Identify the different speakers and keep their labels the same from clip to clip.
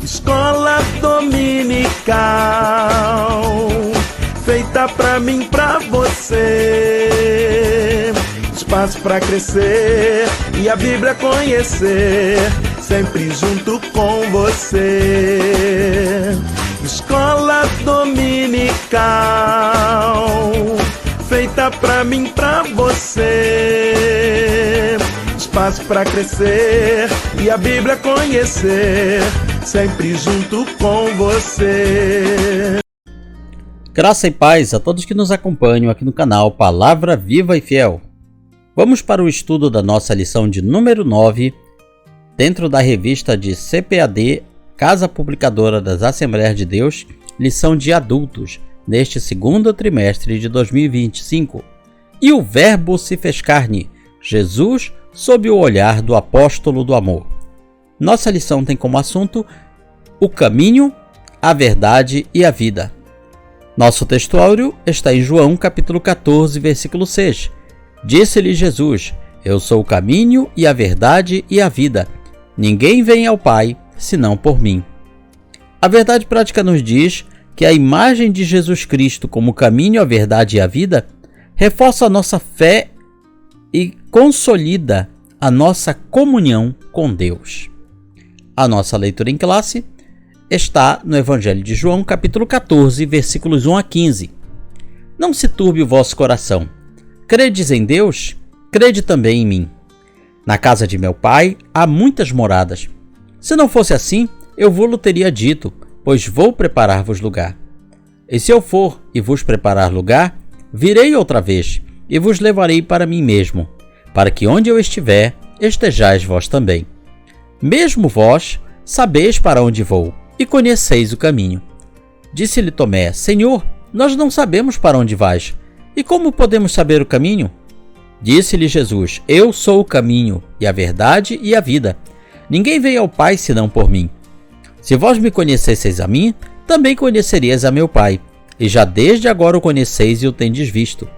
Speaker 1: Escola dominical, feita pra mim, pra você. Espaço pra crescer e a Bíblia conhecer, sempre junto com você. Escola dominical, feita pra mim, pra você. Espaço pra crescer e a Bíblia conhecer, sempre junto com você.
Speaker 2: Graça e paz a todos que nos acompanham aqui no canal Palavra Viva e Fiel. Vamos para o estudo da nossa lição de número 9, dentro da revista de CPAD, Casa Publicadora das Assembleias de Deus, lição de adultos, neste segundo trimestre de 2025. E o Verbo se fez carne, Jesus sob o olhar do apóstolo do amor. Nossa lição tem como assunto o caminho, a verdade e a vida. Nosso textuário está em João capítulo 14, versículo 6. Disse-lhe Jesus: Eu sou o caminho e a verdade e a vida. Ninguém vem ao Pai senão por mim. A verdade prática nos diz que a imagem de Jesus Cristo como o caminho, a verdade e a vida reforça a nossa fé e consolida a nossa comunhão com Deus. A nossa leitura em classe está no Evangelho de João, capítulo 14, versículos 1 a 15. Não se turbe o vosso coração. Credes em Deus? Crede também em mim. Na casa de meu Pai há muitas moradas. Se não fosse assim, eu vou-lo teria dito, pois vou preparar-vos lugar. E se eu for e vos preparar lugar, virei outra vez e vos levarei para mim mesmo, para que onde eu estiver, estejais vós também. Mesmo vós sabeis para onde vou e conheceis o caminho. Disse-lhe Tomé: Senhor, nós não sabemos para onde vais, e como podemos saber o caminho? Disse-lhe Jesus: Eu sou o caminho, e a verdade e a vida. Ninguém veio ao Pai senão por mim. Se vós me conhecesseis a mim, também conhecerias a meu Pai, e já desde agora o conheceis e o tendes visto.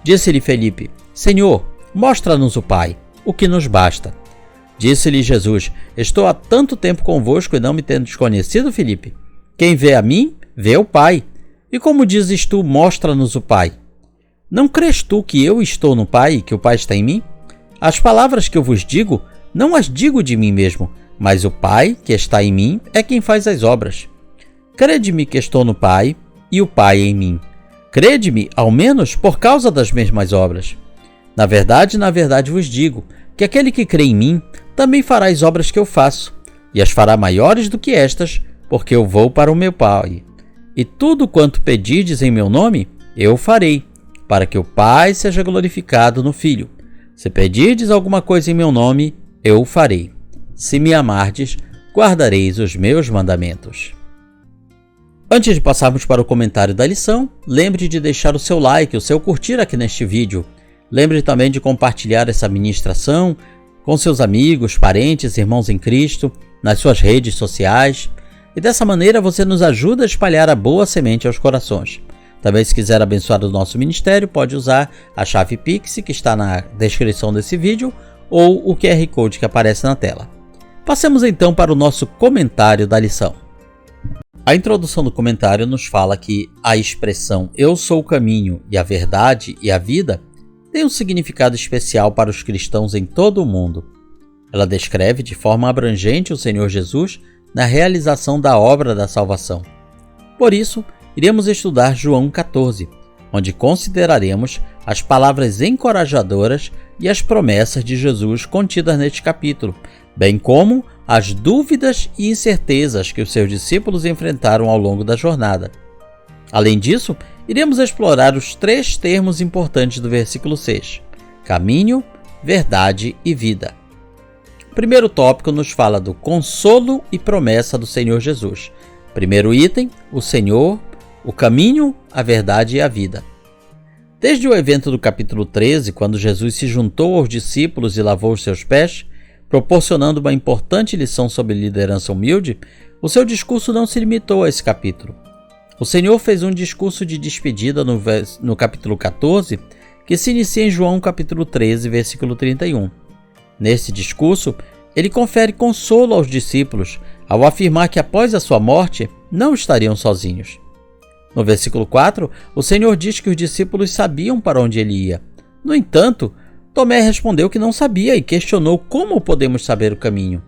Speaker 2: Disse-lhe Felipe: Senhor, mostra-nos o Pai, o que nos basta. Disse-lhe Jesus: Estou há tanto tempo convosco e não me tendes conhecido, Felipe? Quem vê a mim, vê o Pai. E como dizes tu, mostra-nos o Pai? Não crês tu que eu estou no Pai e que o Pai está em mim? As palavras que eu vos digo, não as digo de mim mesmo, mas o Pai que está em mim é quem faz as obras. Crede-me que estou no Pai e o Pai em mim. Crede-me, ao menos, por causa das mesmas obras. Na verdade vos digo, que aquele que crê em mim, também fará as obras que eu faço, e as fará maiores do que estas, porque eu vou para o meu Pai. E tudo quanto pedirdes em meu nome, eu farei, para que o Pai seja glorificado no Filho. Se pedirdes alguma coisa em meu nome, eu o farei. Se me amardes, guardareis os meus mandamentos. Antes de passarmos para o comentário da lição, lembre de deixar o seu like, o seu curtir aqui neste vídeo. Lembre também de compartilhar essa ministração com seus amigos, parentes, irmãos em Cristo, nas suas redes sociais. E dessa maneira você nos ajuda a espalhar a boa semente aos corações. Também, se quiser abençoar o nosso ministério, pode usar a chave Pix, que está na descrição desse vídeo, ou o QR Code que aparece na tela. Passemos então para o nosso comentário da lição. A introdução do comentário nos fala que a expressão "Eu sou o caminho e a verdade e a vida" tem um significado especial para os cristãos em todo o mundo. Ela descreve de forma abrangente o Senhor Jesus na realização da obra da salvação. Por isso, iremos estudar João 14, onde consideraremos as palavras encorajadoras e as promessas de Jesus contidas neste capítulo, bem como as dúvidas e incertezas que os seus discípulos enfrentaram ao longo da jornada. Além disso, iremos explorar os 3 termos importantes do versículo 6: caminho, verdade e vida. O primeiro tópico nos fala do consolo e promessa do Senhor Jesus. Primeiro item, o Senhor, o caminho, a verdade e a vida. Desde o evento do capítulo 13, quando Jesus se juntou aos discípulos e lavou os seus pés, proporcionando uma importante lição sobre liderança humilde, o seu discurso não se limitou a esse capítulo. O Senhor fez um discurso de despedida no capítulo 14, que se inicia em João capítulo 13, versículo 31. Nesse discurso, ele confere consolo aos discípulos ao afirmar que após a sua morte não estariam sozinhos. No versículo 4, o Senhor diz que os discípulos sabiam para onde ele ia. No entanto, Tomé respondeu que não sabia e questionou como podemos saber o caminho.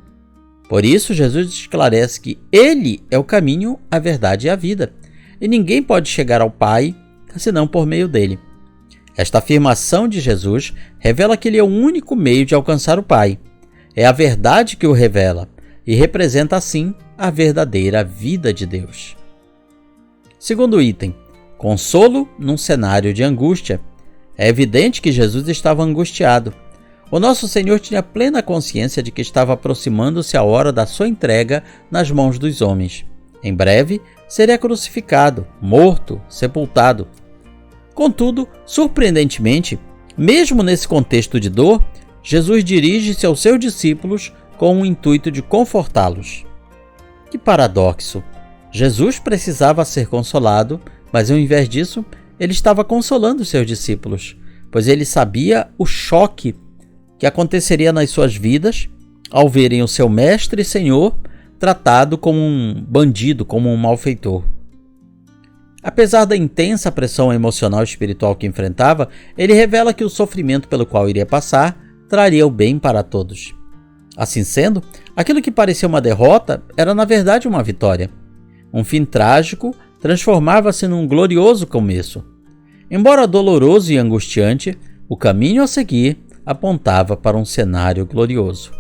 Speaker 2: Por isso, Jesus esclarece que ele é o caminho, a verdade e a vida, e ninguém pode chegar ao Pai senão por meio dele. Esta afirmação de Jesus revela que ele é o único meio de alcançar o Pai. É a verdade que o revela e representa, assim, a verdadeira vida de Deus. Segundo item, consolo num cenário de angústia. É evidente que Jesus estava angustiado. O nosso Senhor tinha plena consciência de que estava aproximando-se a hora da sua entrega nas mãos dos homens. Em breve, seria crucificado, morto, sepultado. Contudo, surpreendentemente, mesmo nesse contexto de dor, Jesus dirige-se aos seus discípulos com o intuito de confortá-los. Que paradoxo! Jesus precisava ser consolado, mas ao invés disso, ele estava consolando seus discípulos, pois ele sabia o choque que aconteceria nas suas vidas ao verem o seu mestre e senhor tratado como um bandido, como um malfeitor. Apesar da intensa pressão emocional e espiritual que enfrentava, ele revela que o sofrimento pelo qual iria passar traria o bem para todos. Assim sendo, aquilo que parecia uma derrota era na verdade uma vitória. Um fim trágico transformava-se num glorioso começo. Embora doloroso e angustiante, o caminho a seguir apontava para um cenário glorioso.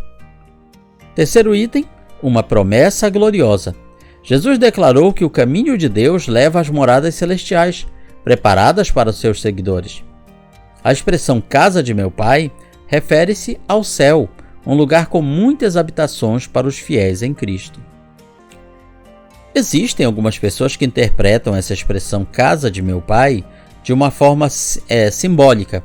Speaker 2: Terceiro item, uma promessa gloriosa. Jesus declarou que o caminho de Deus leva às moradas celestiais, preparadas para os seus seguidores. A expressão casa de meu Pai refere-se ao céu, um lugar com muitas habitações para os fiéis em Cristo. Existem algumas pessoas que interpretam essa expressão casa de meu Pai de uma forma simbólica,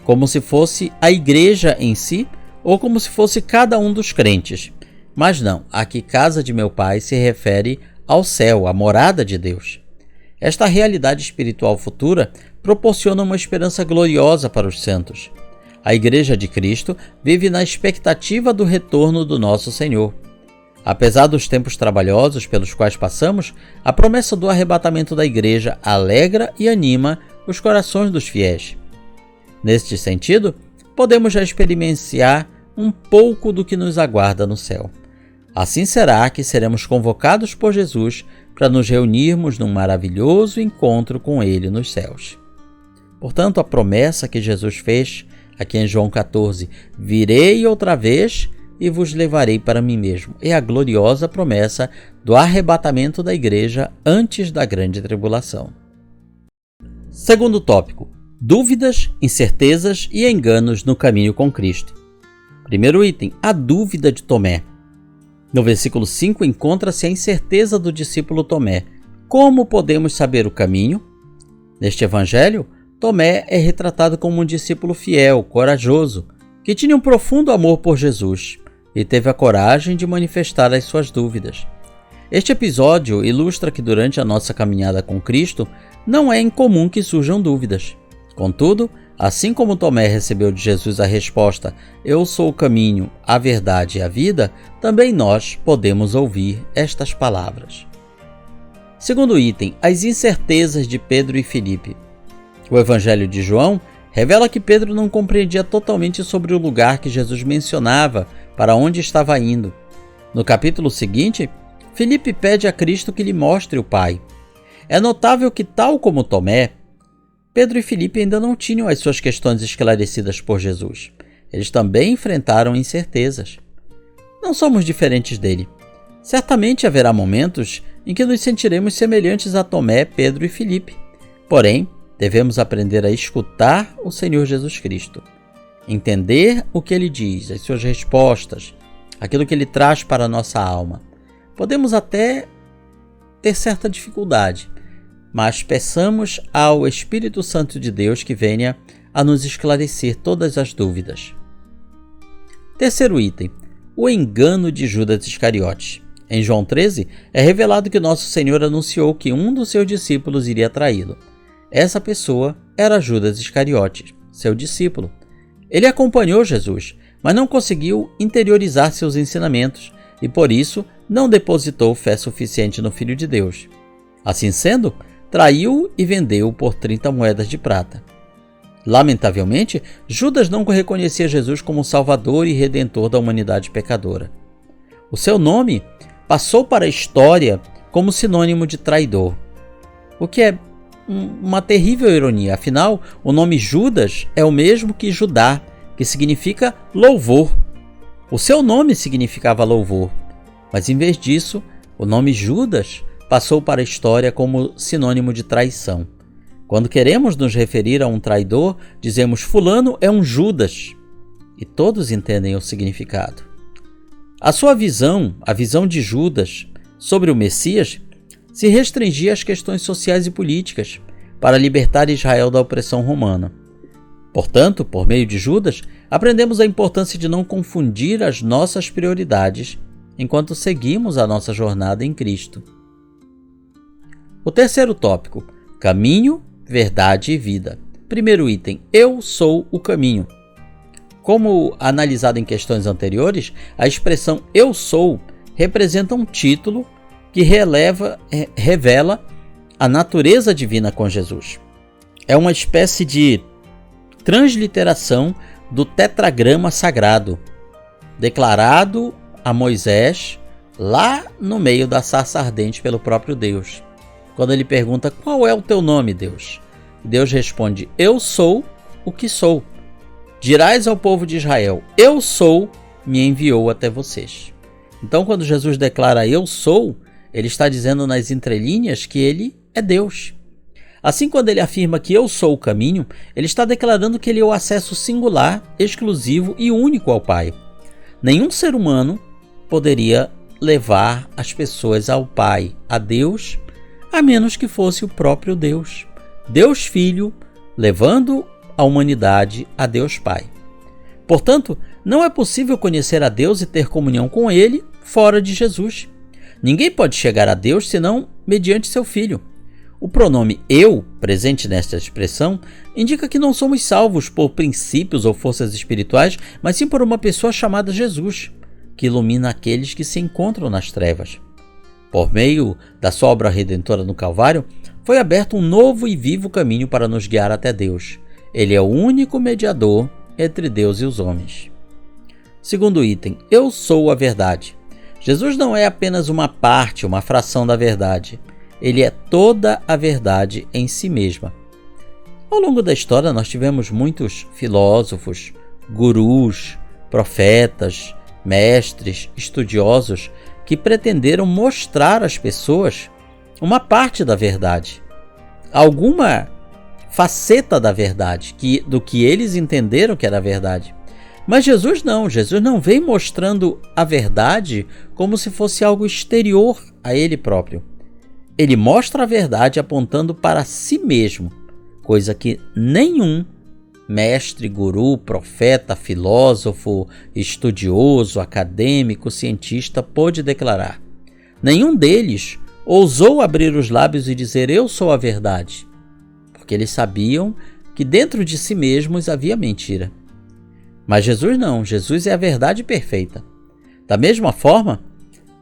Speaker 2: como se fosse a igreja em si ou como se fosse cada um dos crentes. Mas não, aqui casa de meu Pai se refere ao céu, à morada de Deus. Esta realidade espiritual futura proporciona uma esperança gloriosa para os santos. A Igreja de Cristo vive na expectativa do retorno do nosso Senhor. Apesar dos tempos trabalhosos pelos quais passamos, a promessa do arrebatamento da Igreja alegra e anima os corações dos fiéis. Neste sentido, podemos já experienciar um pouco do que nos aguarda no céu. Assim será que seremos convocados por Jesus para nos reunirmos num maravilhoso encontro com Ele nos céus. Portanto, a promessa que Jesus fez aqui em João 14, virei outra vez e vos levarei para mim mesmo, é a gloriosa promessa do arrebatamento da igreja antes da grande tribulação. Segundo tópico, dúvidas, incertezas e enganos no caminho com Cristo. Primeiro item, a dúvida de Tomé. No versículo 5 encontra-se a incerteza do discípulo Tomé. Como podemos saber o caminho? Neste evangelho, Tomé é retratado como um discípulo fiel, corajoso, que tinha um profundo amor por Jesus e teve a coragem de manifestar as suas dúvidas. Este episódio ilustra que durante a nossa caminhada com Cristo não é incomum que surjam dúvidas. Contudo, assim como Tomé recebeu de Jesus a resposta "Eu sou o caminho, a verdade e a vida", também nós podemos ouvir estas palavras. Segundo item, as incertezas de Pedro e Filipe. O Evangelho de João revela que Pedro não compreendia totalmente sobre o lugar que Jesus mencionava para onde estava indo. No capítulo seguinte, Filipe pede a Cristo que lhe mostre o Pai. É notável que, tal como Tomé, Pedro e Filipe ainda não tinham as suas questões esclarecidas por Jesus. Eles também enfrentaram incertezas. Não somos diferentes dele. Certamente haverá momentos em que nos sentiremos semelhantes a Tomé, Pedro e Filipe. Porém, devemos aprender a escutar o Senhor Jesus Cristo, entender o que Ele diz, as suas respostas, aquilo que Ele traz para a nossa alma. Podemos até ter certa dificuldade, mas peçamos ao Espírito Santo de Deus que venha a nos esclarecer todas as dúvidas. Terceiro item, o engano de Judas Iscariotes. Em João 13, é revelado que nosso Senhor anunciou que um dos seus discípulos iria traí-lo. Essa pessoa era Judas Iscariotes, seu discípulo. Ele acompanhou Jesus, mas não conseguiu interiorizar seus ensinamentos e, por isso, não depositou fé suficiente no Filho de Deus. Assim sendo, traiu e vendeu por 30 moedas de prata. Lamentavelmente, Judas não reconhecia Jesus como Salvador e Redentor da humanidade pecadora. O seu nome passou para a história como sinônimo de traidor, o que é uma terrível ironia. Afinal, o nome Judas é o mesmo que Judá, que significa louvor. O seu nome significava louvor, mas em vez disso, o nome Judas passou para a história como sinônimo de traição. Quando queremos nos referir a um traidor, dizemos fulano é um Judas, e todos entendem o significado. A sua visão, a visão de Judas sobre o Messias, se restringia às questões sociais e políticas para libertar Israel da opressão romana. Portanto, por meio de Judas, aprendemos a importância de não confundir as nossas prioridades enquanto seguimos a nossa jornada em Cristo. O terceiro tópico: caminho, verdade e vida. Primeiro item: eu sou o caminho. Como analisado em questões anteriores, a expressão eu sou representa um título que revela a natureza divina com Jesus. É uma espécie de transliteração do tetragrama sagrado, declarado a Moisés lá no meio da sarça ardente pelo próprio Deus. Quando ele pergunta: qual é o teu nome, Deus? Deus responde: eu sou o que sou. Dirás ao povo de Israel: eu sou, me enviou até vocês. Então, quando Jesus declara eu sou, ele está dizendo nas entrelinhas que ele é Deus. Assim, quando ele afirma que eu sou o caminho, ele está declarando que ele é o acesso singular, exclusivo e único ao Pai. Nenhum ser humano poderia levar as pessoas ao Pai, a Deus, a menos que fosse o próprio Deus. Deus Filho, levando a humanidade a Deus Pai. Portanto, não é possível conhecer a Deus e ter comunhão com Ele fora de Jesus. Ninguém pode chegar a Deus senão mediante seu Filho. O pronome eu, presente nesta expressão, indica que não somos salvos por princípios ou forças espirituais, mas sim por uma pessoa chamada Jesus, que ilumina aqueles que se encontram nas trevas. Por meio da sua obra redentora no Calvário, foi aberto um novo e vivo caminho para nos guiar até Deus. Ele é o único mediador entre Deus e os homens. Segundo item: eu sou a verdade. Jesus não é apenas uma parte, uma fração da verdade. Ele é toda a verdade em si mesma. Ao longo da história, nós tivemos muitos filósofos, gurus, profetas, mestres, estudiosos que pretenderam mostrar às pessoas uma parte da verdade, alguma faceta da verdade, do que eles entenderam que era verdade. Mas Jesus não vem mostrando a verdade como se fosse algo exterior a ele próprio. Ele mostra a verdade apontando para si mesmo, coisa que nenhum mestre, guru, profeta, filósofo, estudioso, acadêmico, cientista pôde declarar. Nenhum deles ousou abrir os lábios e dizer eu sou a verdade, porque eles sabiam que dentro de si mesmos havia mentira. Mas Jesus não, Jesus é a verdade perfeita. Da mesma forma,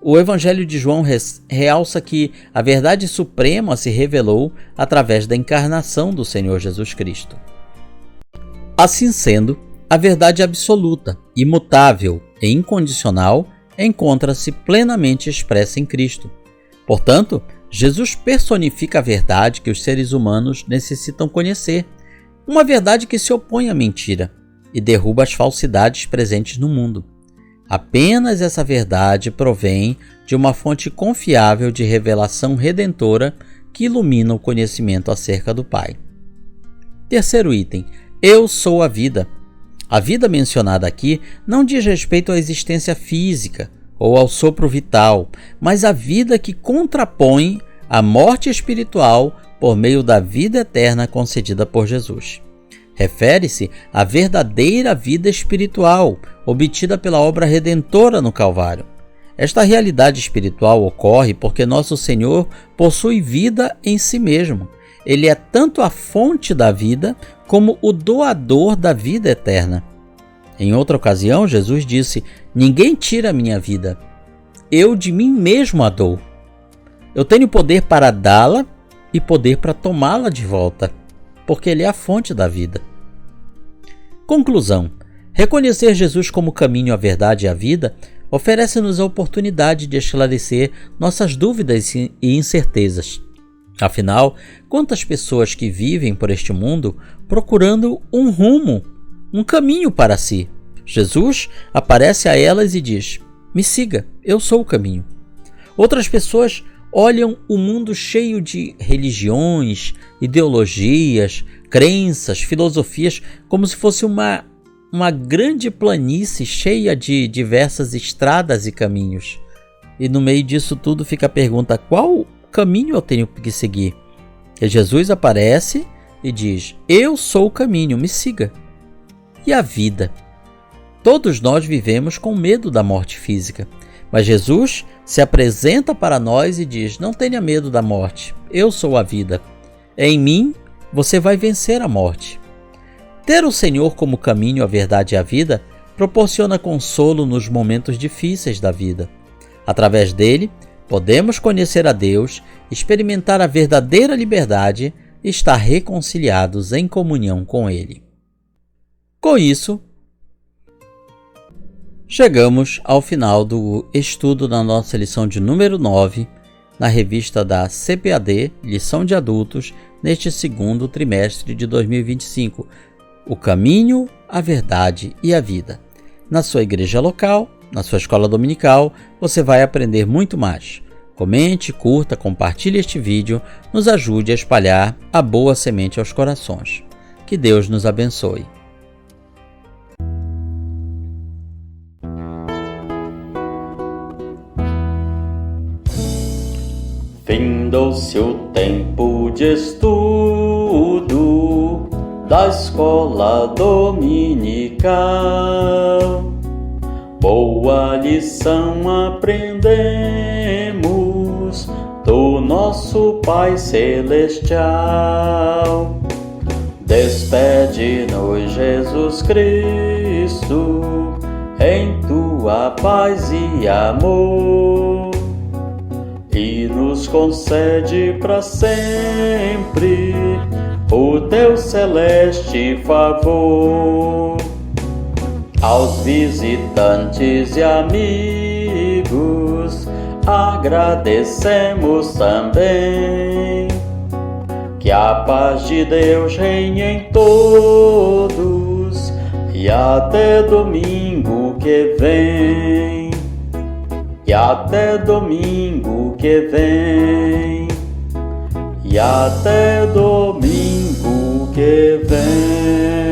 Speaker 2: o Evangelho de João realça que a verdade suprema se revelou através da encarnação do Senhor Jesus Cristo. Assim sendo, a verdade absoluta, imutável e incondicional encontra-se plenamente expressa em Cristo. Portanto, Jesus personifica a verdade que os seres humanos necessitam conhecer, uma verdade que se opõe à mentira e derruba as falsidades presentes no mundo. Apenas essa verdade provém de uma fonte confiável de revelação redentora que ilumina o conhecimento acerca do Pai. Terceiro item: eu sou a vida. A vida mencionada aqui não diz respeito à existência física ou ao sopro vital, mas à vida que contrapõe a morte espiritual por meio da vida eterna concedida por Jesus. Refere-se à verdadeira vida espiritual, obtida pela obra redentora no Calvário. Esta realidade espiritual ocorre porque nosso Senhor possui vida em si mesmo. Ele é tanto a fonte da vida como o doador da vida eterna. Em outra ocasião, Jesus disse: ninguém tira a minha vida, eu de mim mesmo a dou. Eu tenho poder para dá-la e poder para tomá-la de volta, porque Ele é a fonte da vida. Conclusão: reconhecer Jesus como o caminho, a verdade e a vida oferece-nos a oportunidade de esclarecer nossas dúvidas e incertezas. Afinal, quantas pessoas que vivem por este mundo procurando um rumo, um caminho para si? Jesus aparece a elas e diz: me siga, eu sou o caminho. Outras pessoas olham o mundo cheio de religiões, ideologias, crenças, filosofias, como se fosse uma grande planície cheia de diversas estradas e caminhos. E no meio disso tudo fica a pergunta: qual caminho eu tenho que seguir? E Jesus aparece e diz: eu sou o caminho, me siga. E a vida? Todos nós vivemos com medo da morte física, mas Jesus se apresenta para nós e diz: não tenha medo da morte, eu sou a vida. Em mim você vai vencer a morte. Ter o Senhor como caminho, a verdade e a vida proporciona consolo nos momentos difíceis da vida. Através dele, podemos conhecer a Deus, experimentar a verdadeira liberdade e estar reconciliados em comunhão com Ele. Com isso, chegamos ao final do estudo da nossa lição de número 9, na revista da CPAD, Lição de Adultos, neste segundo trimestre de 2025. O caminho, a verdade e a vida. Na sua igreja local, na sua escola dominical, você vai aprender muito mais. Comente, curta, compartilhe este vídeo, nos ajude a espalhar a boa semente aos corações. Que Deus nos abençoe.
Speaker 3: Findou-se o tempo de estudo da escola dominical. Boa lição aprendemos do nosso Pai Celestial. Despede-nos, Jesus Cristo, em tua paz e amor, e nos concede para sempre o teu celeste favor. Aos visitantes e amigos agradecemos também. Que a paz de Deus reine em todos e até domingo que vem. E até domingo que vem. E até domingo que vem.